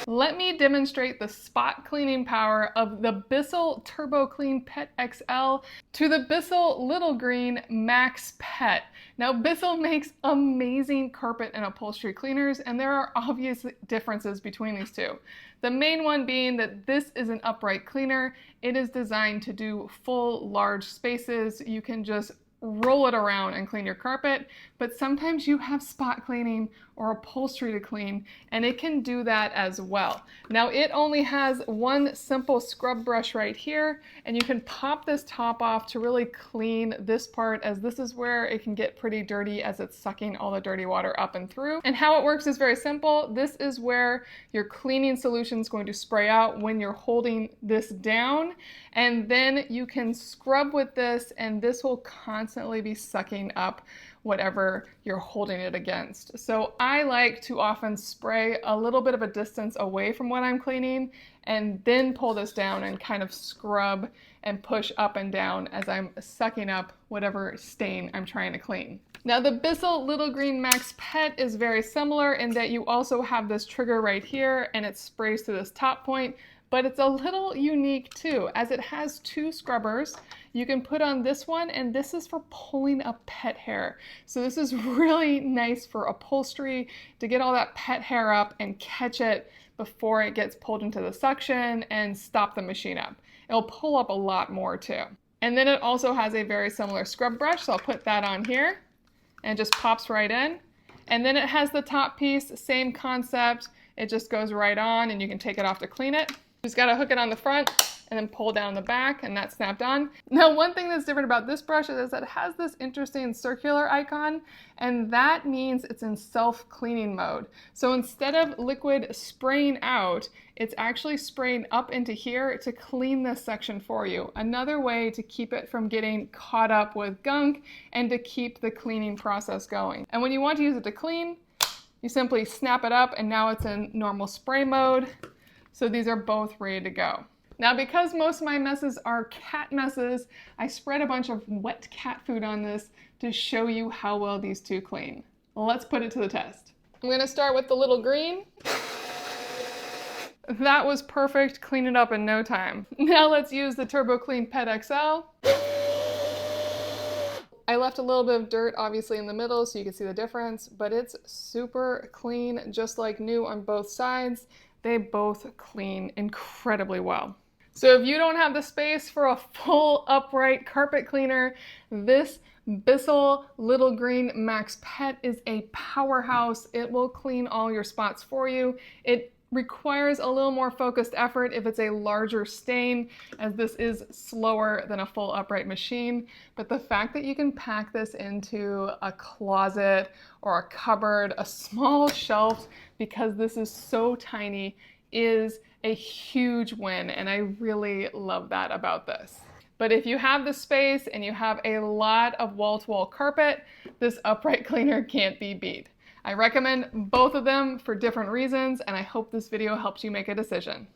Let me demonstrate the spot cleaning power of the Bissell TurboClean Pet XL to the Bissell Little Green Max Pet. Now, Bissell makes amazing carpet and upholstery cleaners, and there are obvious differences between these two. The main one being that this is an upright cleaner. It is designed to do full large spaces. You can just roll it around and clean your carpet, but sometimes you have spot cleaning or upholstery to clean, and it can do that as well. Now, it only has one simple scrub brush right here, and you can pop this top off to really clean this part, as this is where it can get pretty dirty as it's sucking all the dirty water up and through. And how it works is very simple. This is where your cleaning solution is going to spray out when you're holding this down, and then you can scrub with this, and this will constantly be sucking up whatever you're holding it against. So I like to often spray a little bit of a distance away from what I'm cleaning and then pull this down and kind of scrub and push up and down as I'm sucking up whatever stain I'm trying to clean. Now, the Bissell Little Green Max Pet is very similar in that you also have this trigger right here and it sprays to this top point, but it's a little unique too, as it has two scrubbers. You can put on this one, and this is for pulling up pet hair. So this is really nice for upholstery to get all that pet hair up and catch it before it gets pulled into the suction and stop the machine up. It'll pull up a lot more too. And then it also has a very similar scrub brush, so I'll put that on here and it just pops right in. And then it has the top piece, same concept. It just goes right on and you can take it off to clean it. You just gotta hook it on the front and then pull down the back, and that's snapped on. Now, one thing that's different about this brush is that it has this interesting circular icon, and that means it's in self-cleaning mode. So instead of liquid spraying out, it's actually spraying up into here to clean this section for you. Another way to keep it from getting caught up with gunk and to keep the cleaning process going. And when you want to use it to clean, you simply snap it up, and now it's in normal spray mode. So these are both ready to go. Now, because most of my messes are cat messes, I spread a bunch of wet cat food on this to show you how well these two clean. Let's put it to the test. I'm gonna start with the little green. That was perfect, clean it up in no time. Now let's use the TurboClean Pet XL. I left a little bit of dirt obviously in the middle so you can see the difference, but it's super clean, just like new on both sides. They both clean incredibly well. So if you don't have the space for a full upright carpet cleaner, this Bissell Little Green Max Pet is a powerhouse. It will clean all your spots for you. It requires a little more focused effort if it's a larger stain, as this is slower than a full upright machine. But the fact that you can pack this into a closet or a cupboard, a small shelf, because this is so tiny, is a huge win, and I really love that about this. But if you have the space and you have a lot of wall-to-wall carpet, this upright cleaner can't be beat. I recommend both of them for different reasons, and I hope this video helps you make a decision.